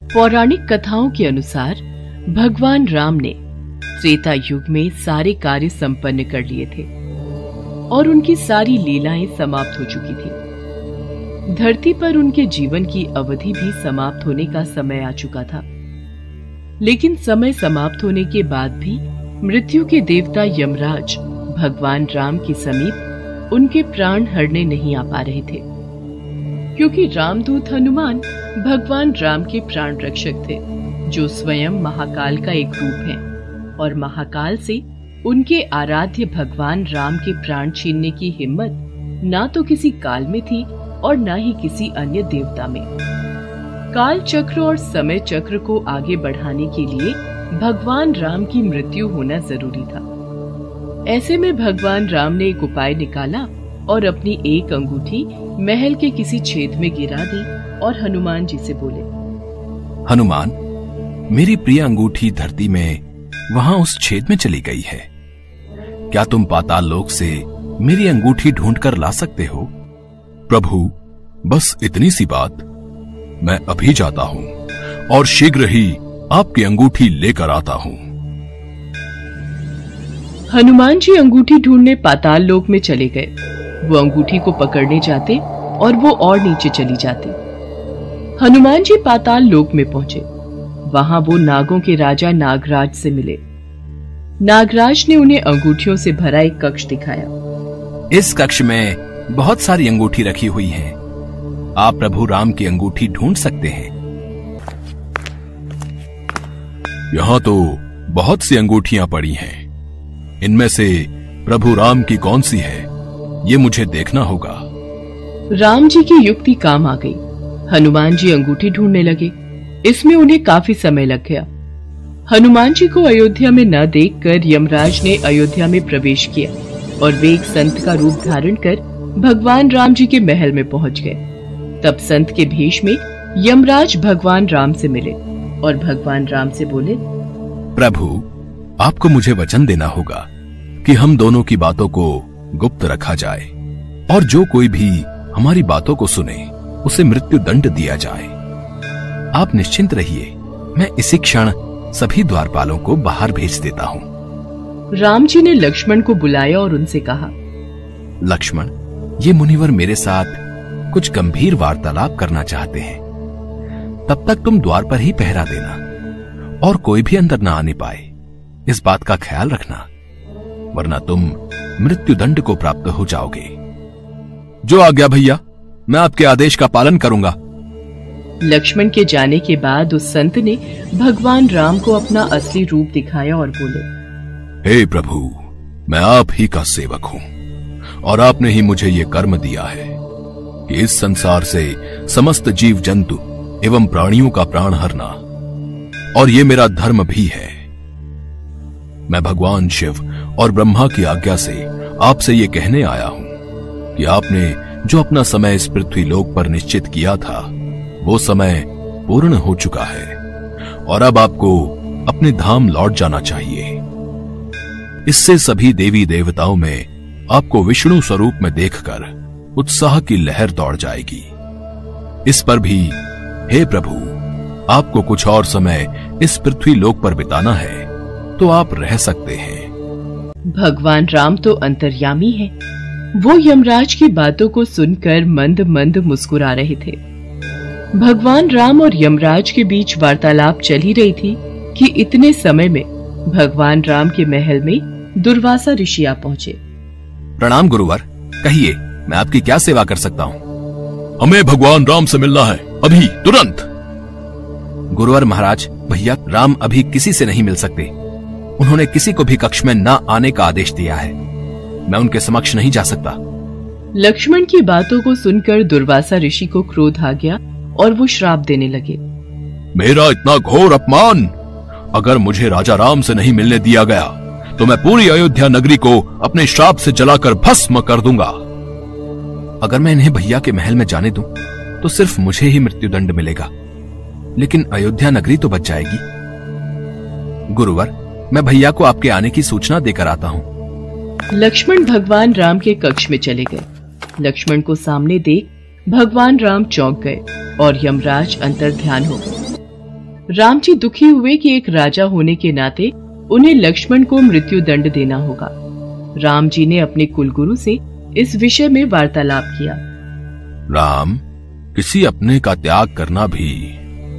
पौराणिक कथाओं के अनुसार भगवान राम ने त्रेता युग में सारे कार्य संपन्न कर लिए थे और उनकी सारी लीलाएं समाप्त हो चुकी थी। धरती पर उनके जीवन की अवधि भी समाप्त होने का समय आ चुका था। लेकिन समय समाप्त होने के बाद भी मृत्यु के देवता यमराज भगवान राम के समीप उनके प्राण हरने नहीं आ पा रहे थे, क्योंकि रामदूत हनुमान भगवान राम के प्राण रक्षक थे, जो स्वयं महाकाल का एक रूप है और महाकाल से उनके आराध्य भगवान राम के प्राण छीनने की हिम्मत ना तो किसी काल में थी और ना ही किसी अन्य देवता में। काल चक्र और समय चक्र को आगे बढ़ाने के लिए भगवान राम की मृत्यु होना जरूरी था। ऐसे में भगवान राम ने एक उपाय निकाला और अपनी एक अंगूठी महल के किसी छेद में गिरा दी और हनुमान जी से बोले, हनुमान, मेरी प्रिय अंगूठी धरती में वहां उस छेद में चली गई है। क्या तुम पाताल लोक से मेरी अंगूठी ढूंढ कर ला सकते हो? प्रभु, बस इतनी सी बात। मैं अभी जाता हूं और शीघ्र ही आपकी अंगूठी लेकर आता हूं। हनुमान जी अंगूठी ढूंढने पाताल लोक में चले गए। वो अंगूठी को पकड़ने जाते और वो और नीचे चली जाती। हनुमान जी पाताल लोक में पहुंचे। वहां वो नागों के राजा नागराज से मिले। नागराज ने उन्हें अंगूठियों से भरा एक कक्ष दिखाया। इस कक्ष में बहुत सारी अंगूठी रखी हुई हैं। आप प्रभु राम की अंगूठी ढूंढ सकते हैं। यहां तो बहुत सी अंगूठियां पड़ी हैं। इनमें से प्रभु राम की कौन सी है, ये मुझे देखना होगा। राम जी की युक्ति काम आ गई। हनुमान जी अंगूठी ढूंढने लगे। इसमें उन्हें काफी समय लग गया। हनुमान जी को अयोध्या में न देखकर यमराज ने अयोध्या में प्रवेश किया और वे एक संत का रूप धारण कर भगवान राम जी के महल में पहुंच गए। तब संत के भेष में यमराज भगवान राम से मिले और भगवान राम से बोले, प्रभु, आपको मुझे वचन देना होगा कि हम दोनों की बातों को गुप्त रखा जाए और जो कोई भी हमारी बातों को सुने उसे मृत्यु दंड दिया जाए। आप निश्चिंत रहिए, मैं इसी क्षण सभी द्वारपालों को बाहर भेज देता हूँ। राम जी ने लक्ष्मण को बुलाया और उनसे कहा, लक्ष्मण, ये मुनिवर मेरे साथ कुछ गंभीर वार्तालाप करना चाहते हैं। तब तक तुम द्वार पर ही पहरा देना और कोई भी अंदर न आने पाए, इस बात का ख्याल रखना, वरना तुम मृत्यु दंड को प्राप्त हो जाओगे। जो आज्ञा भैया, मैं आपके आदेश का पालन करूंगा। लक्ष्मण के जाने के बाद उस संत ने भगवान राम को अपना असली रूप दिखाया और बोले, हे प्रभु, मैं आप ही का सेवक हूं और आपने ही मुझे ये कर्म दिया है कि इस संसार से समस्त जीव जंतु एवं प्राणियों का प्राण हरना, और ये मेरा धर्म भी है। मैं भगवान शिव और ब्रह्मा की आज्ञा से आपसे ये कहने आया हूं कि आपने जो अपना समय इस पृथ्वी लोक पर निश्चित किया था, वो समय पूर्ण हो चुका है और अब आपको अपने धाम लौट जाना चाहिए। इससे सभी देवी देवताओं में आपको विष्णु स्वरूप में देखकर उत्साह की लहर दौड़ जाएगी। इस पर भी हे प्रभु, आपको कुछ और समय इस पृथ्वी लोक पर बिताना है तो आप रह सकते हैं। भगवान राम तो अंतर्यामी हैं। वो यमराज की बातों को सुनकर मंद मंद मुस्कुरा रहे थे। भगवान राम और यमराज के बीच वार्तालाप चल ही रही थी कि इतने समय में भगवान राम के महल में दुर्वासा ऋषि आ पहुंचे। प्रणाम गुरुवर, कहिए मैं आपकी क्या सेवा कर सकता हूँ? हमें भगवान राम से मिलना है, अभी तुरंत। गुरुवर महाराज, भैया राम अभी किसी से नहीं मिल सकते। उन्होंने किसी को भी कक्ष में न आने का आदेश दिया है। मैं उनके समक्ष नहीं जा सकता। लक्ष्मण की बातों को सुनकर दुर्वासा ऋषि को क्रोध आ गया और वो श्राप देने लगे। मेरा इतना घोर अपमान! अगर मुझे राजा राम से नहीं मिलने दिया गया तो मैं पूरी अयोध्या नगरी को अपने श्राप से जलाकर भस्म कर दूंगा। अगर मैं इन्हें भैया के महल में जाने दूं, तो सिर्फ मुझे ही मृत्युदंड मिलेगा, लेकिन अयोध्या नगरी तो बच जाएगी। गुरुवर, मैं भैया को आपके आने की सूचना देकर आता हूँ। लक्ष्मण भगवान राम के कक्ष में चले गए। लक्ष्मण को सामने देख भगवान राम चौंक गए और यमराज अंतर ध्यान हो गए। राम जी दुखी हुए कि एक राजा होने के नाते उन्हें लक्ष्मण को मृत्यु दंड देना होगा। राम जी ने अपने कुलगुरु से इस विषय में वार्तालाप किया। राम, किसी अपने का त्याग करना भी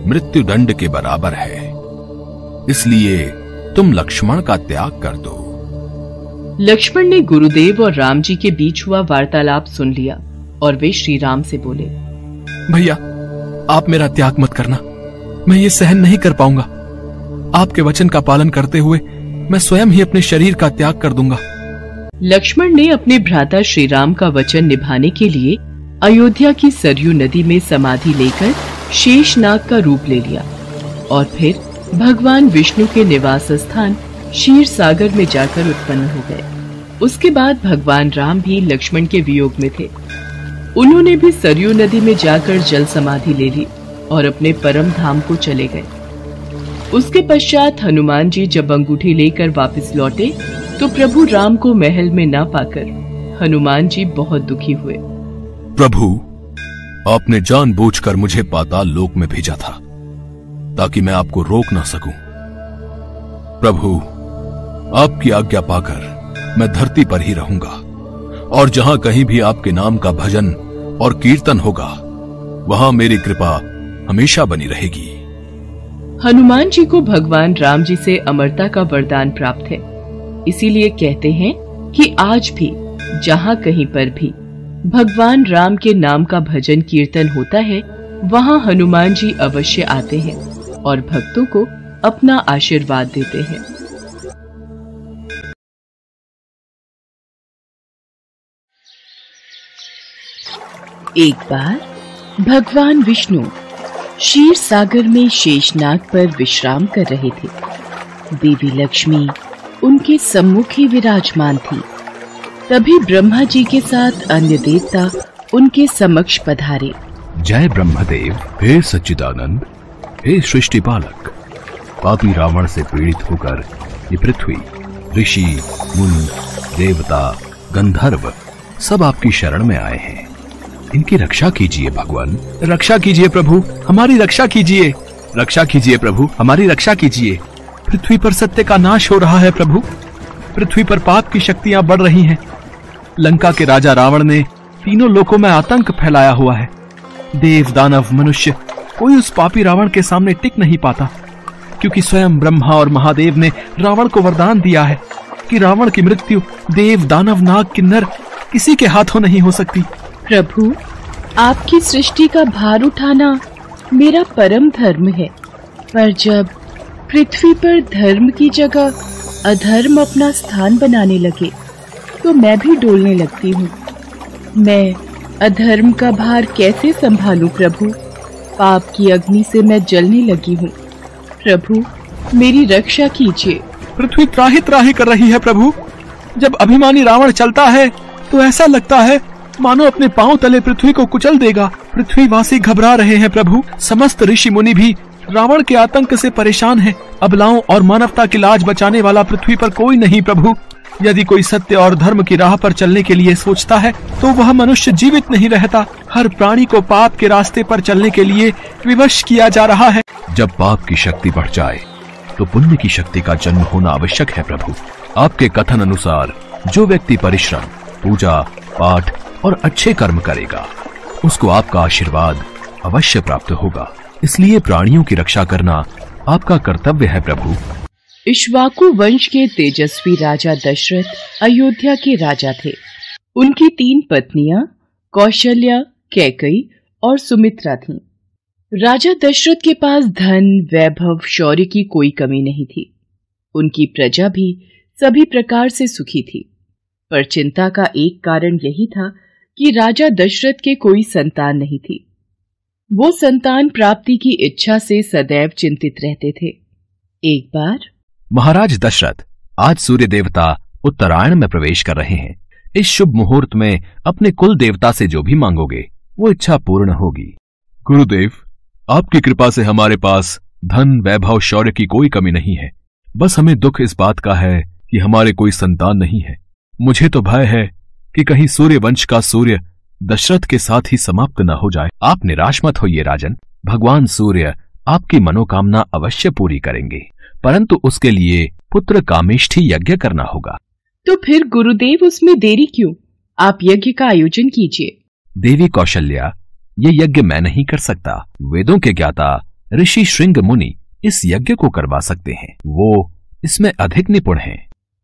मृत्यु दंड के बराबर है, इसलिए तुम लक्ष्मण का त्याग कर दो। लक्ष्मण ने गुरुदेव और राम जी के बीच हुआ वार्तालाप सुन लिया और वे श्री राम से बोले, भैया, आप मेरा त्याग मत करना, मैं ये सहन नहीं कर पाऊंगा। आपके वचन का पालन करते हुए मैं स्वयं ही अपने शरीर का त्याग कर दूंगा। लक्ष्मण ने अपने भ्राता श्री राम का वचन निभाने के लिए अयोध्या की सरयू नदी में समाधि लेकर शेषनाग का रूप ले लिया और फिर भगवान विष्णु के निवास स्थान क्षीर सागर में जाकर उत्पन्न हो गए। उसके बाद भगवान राम भी लक्ष्मण के वियोग में थे। उन्होंने भी सरयू नदी में जाकर जल समाधि ले ली और अपने परम धाम को चले गए। उसके पश्चात हनुमान जी जब अंगूठी लेकर वापस लौटे तो प्रभु राम को महल में ना पाकर हनुमान जी बहुत दुखी हुए। प्रभु, आपने जानबूझकर मुझे पाताल लोक में भेजा था ताकि मैं आपको रोक ना सकूं। प्रभु, आपकी आज्ञा पाकर मैं धरती पर ही रहूंगा और जहां कहीं भी आपके नाम का भजन और कीर्तन होगा वहां मेरी कृपा हमेशा बनी रहेगी। हनुमान जी को भगवान राम जी से अमरता का वरदान प्राप्त है, इसीलिए कहते हैं कि आज भी जहां कहीं पर भी भगवान राम के नाम का भजन कीर्तन होता है वहां हनुमान जी अवश्य आते हैं और भक्तों को अपना आशीर्वाद देते हैं। एक बार भगवान विष्णु क्षीर सागर में शेषनाग पर विश्राम कर रहे थे। देवी लक्ष्मी उनके सम्मुख ही विराजमान थी। तभी ब्रह्मा जी के साथ अन्य देवता उनके समक्ष पधारे। जय ब्रह्मदेव। हे सच्चिदानंद, हे सृष्टि पालक, पापी रावण से पीड़ित होकर ये पृथ्वी, ऋषि, मुनि, देवता, गंधर्व सब आपकी शरण में आए हैं। इनकी रक्षा कीजिए भगवान। रक्षा कीजिए प्रभु, हमारी रक्षा कीजिए। रक्षा कीजिए प्रभु, हमारी रक्षा कीजिए। पृथ्वी पर सत्य का नाश हो रहा है प्रभु। पृथ्वी पर पाप की शक्तियां बढ़ रही हैं। लंका के राजा रावण ने तीनों लोकों में आतंक फैलाया हुआ है। देव, दानव, मनुष्य कोई उस पापी रावण के सामने टिक नहीं पाता, क्योंकि स्वयं ब्रह्मा और महादेव ने रावण को वरदान दिया है कि रावण की मृत्यु देव, दानव, नाग, किन्नर किसी के हाथों नहीं हो सकती। प्रभु, आपकी सृष्टि का भार उठाना मेरा परम धर्म है, पर जब पृथ्वी पर धर्म की जगह अधर्म अपना स्थान बनाने लगे तो मैं भी डोलने लगती हूँ। मैं अधर्म का भार कैसे संभालूं प्रभु? पाप की अग्नि से मैं जलने लगी हूँ। प्रभु, मेरी रक्षा कीजिए। पृथ्वी त्राहि त्राहि कर रही है प्रभु। जब अभिमानी रावण चलता है तो ऐसा लगता है मानो अपने पांव तले पृथ्वी को कुचल देगा। पृथ्वीवासी घबरा रहे हैं प्रभु। समस्त ऋषि मुनि भी रावण के आतंक से परेशान हैं। अबलाओं और मानवता की लाज बचाने वाला पृथ्वी पर कोई नहीं प्रभु। यदि कोई सत्य और धर्म की राह पर चलने के लिए सोचता है तो वह मनुष्य जीवित नहीं रहता। हर प्राणी को पाप के रास्ते पर चलने के लिए विवश किया जा रहा है। जब पाप की शक्ति बढ़ जाए तो पुण्य की शक्ति का जन्म होना आवश्यक है प्रभु। आपके कथन अनुसार जो व्यक्ति परिश्रम, पूजा, पाठ और अच्छे कर्म करेगा उसको आपका आशीर्वाद अवश्य प्राप्त होगा। इसलिए प्राणियों की रक्षा करना आपका कर्तव्य है प्रभु। इक्ष्वाकु वंश के तेजस्वी राजा दशरथ अयोध्या के राजा थे। उनकी 3 पत्नियां कौशल्या, कैकेयी और सुमित्रा थीं। राजा दशरथ के पास धन, वैभव, शौर्य की कोई कमी नहीं थी। उनकी प्रजा भी सभी प्रकार से सुखी थी, पर चिंता का एक कारण यही था कि राजा दशरथ के कोई संतान नहीं थी। वो संतान प्राप्ति की इच्छा से सदैव चिंतित रहते थे। एक बार महाराज दशरथ, आज सूर्य देवता उत्तरायण में प्रवेश कर रहे हैं। इस शुभ मुहूर्त में अपने कुल देवता से जो भी मांगोगे वो इच्छा पूर्ण होगी। गुरुदेव, आपकी कृपा से हमारे पास धन, वैभव, शौर्य की कोई कमी नहीं है। बस हमें दुख इस बात का है कि हमारे कोई संतान नहीं है। मुझे तो भय है कि कहीं सूर्य वंश का सूर्य दशरथ के साथ ही समाप्त न हो जाए। आप निराश मत होइए राजन। भगवान सूर्य आपकी मनोकामना अवश्य पूरी करेंगे, परंतु उसके लिए पुत्र कामेष्ठी यज्ञ करना होगा। तो फिर गुरुदेव उसमें देरी क्यों? आप यज्ञ का आयोजन कीजिए। देवी कौशल्या, ये यज्ञ मैं नहीं कर सकता। वेदों के ज्ञाता ऋषि श्रृंग मुनि इस यज्ञ को करवा सकते हैं, वो इसमें अधिक निपुण हैं।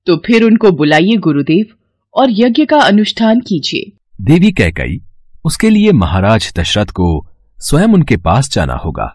तो फिर उनको बुलाइए गुरुदेव और यज्ञ का अनुष्ठान कीजिए। देवी कैकेयी, उसके लिए महाराज दशरथ को स्वयं उनके पास जाना होगा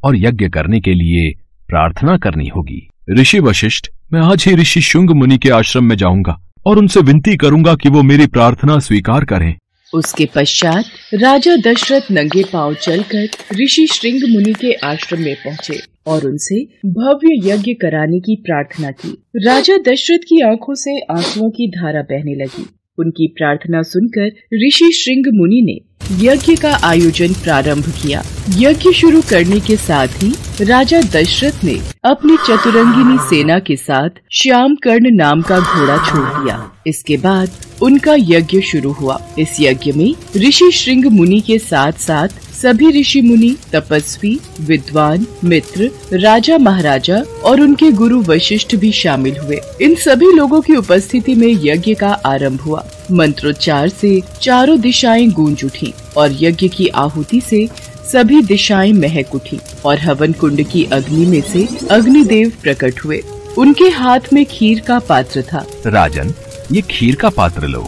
और यज्ञ करने के लिए प्रार्थना करनी होगी। ऋषि वशिष्ठ, मैं आज ही ऋषि शुंग मुनि के आश्रम में जाऊंगा और उनसे विनती करूंगा कि वो मेरी प्रार्थना स्वीकार करें। उसके पश्चात राजा दशरथ नंगे पांव चलकर ऋषि श्रृंग मुनि के आश्रम में पहुँचे और उनसे भव्य यज्ञ कराने की प्रार्थना की। राजा दशरथ की आंखों से आंसुओं की धारा बहने लगी। उनकी प्रार्थना सुनकर ऋषि श्रृंग मुनि ने यज्ञ का आयोजन प्रारंभ किया। यज्ञ शुरू करने के साथ ही राजा दशरथ ने अपनी चतुरंगिनी सेना के साथ श्याम कर्ण नाम का घोड़ा छोड़ दिया। इसके बाद उनका यज्ञ शुरू हुआ। इस यज्ञ में ऋषि श्रृंग मुनि के साथ साथ सभी ऋषि मुनि, तपस्वी, विद्वान, मित्र, राजा महाराजा और उनके गुरु वशिष्ठ भी शामिल हुए। इन सभी लोगों की उपस्थिति में यज्ञ का आरंभ हुआ। मंत्रोच्चार से चारों दिशाएं गूंज उठी और यज्ञ की आहुति से सभी दिशाएं महक उठी और हवन कुंड की अग्नि में से अग्निदेव प्रकट हुए। उनके हाथ में खीर का पात्र था। राजन, ये खीर का पात्र लो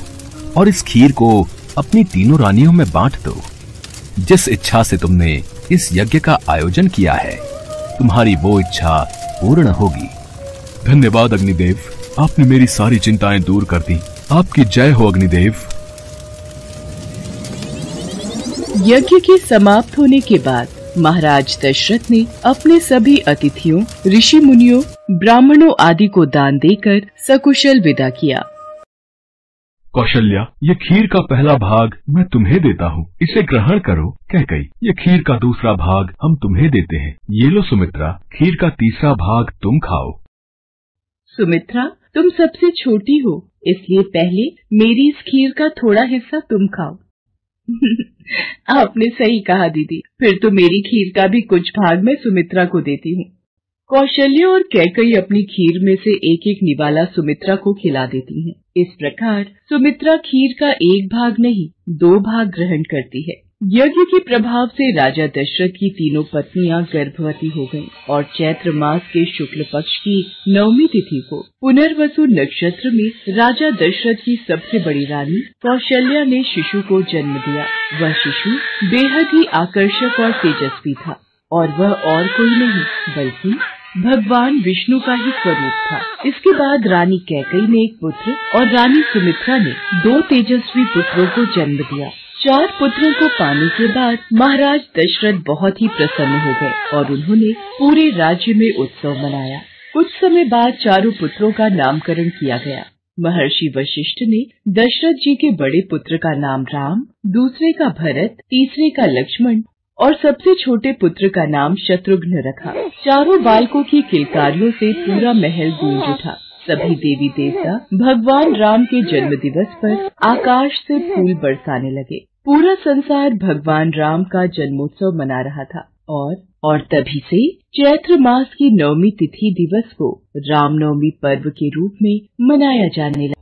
और इस खीर को अपनी तीनों रानियों में बांट दो। जिस इच्छा से तुमने इस यज्ञ का आयोजन किया है, तुम्हारी वो इच्छा पूर्ण होगी। धन्यवाद अग्निदेव, आपने मेरी सारी चिंताएं दूर कर दी। आपकी जय हो अग्निदेव। यज्ञ के समाप्त होने के बाद महाराज दशरथ ने अपने सभी अतिथियों, ऋषि मुनियों, ब्राह्मणों आदि को दान देकर सकुशल विदा किया। कौशल्या, ये खीर का पहला भाग मैं तुम्हें देता हूँ, इसे ग्रहण करो। कैकेयी, ये खीर का दूसरा भाग हम तुम्हें देते हैं। ये लो सुमित्रा, खीर का तीसरा भाग तुम खाओ। सुमित्रा, तुम सबसे छोटी हो, इसलिए पहले मेरी इस खीर का थोड़ा हिस्सा तुम खाओ। आपने सही कहा दीदी, फिर तो मेरी खीर का भी कुछ भाग मैं सुमित्रा को देती हूँ। कौशल्या और कैकेयी अपनी खीर में से एक एक निवाला सुमित्रा को खिला देती हैं। इस प्रकार सुमित्रा खीर का एक भाग नहीं, 2 भाग ग्रहण करती है। यज्ञ के प्रभाव से राजा दशरथ की तीनों पत्नियां गर्भवती हो गईं और चैत्र मास के शुक्ल पक्ष की 9वीं तिथि को पुनर्वसु नक्षत्र में राजा दशरथ की सबसे बड़ी रानी कौशल्या ने शिशु को जन्म दिया। वह शिशु बेहद ही आकर्षक और तेजस्वी था और वह और कोई नहीं बल्कि भगवान विष्णु का ही स्वरूप था। इसके बाद रानी कैकेयी ने एक पुत्र और रानी सुमित्रा ने 2 तेजस्वी पुत्रों को जन्म दिया। 4 पुत्रों को पाने के बाद महाराज दशरथ बहुत ही प्रसन्न हो गए और उन्होंने पूरे राज्य में उत्सव मनाया। कुछ समय बाद चारों पुत्रों का नामकरण किया गया। महर्षि वशिष्ठ ने दशरथ जी के बड़े पुत्र का नाम राम, दूसरे का भरत, तीसरे का लक्ष्मण और सबसे छोटे पुत्र का नाम शत्रुघ्न रखा। चारों बालकों की किलकारियों से पूरा महल गूंज उठा। सभी देवी देवता भगवान राम के जन्म दिवस पर आकाश से फूल बरसाने लगे। पूरा संसार भगवान राम का जन्मोत्सव मना रहा था और तभी से चैत्र मास की 9वीं तिथि दिवस को रामनवमी पर्व के रूप में मनाया जाने लगा।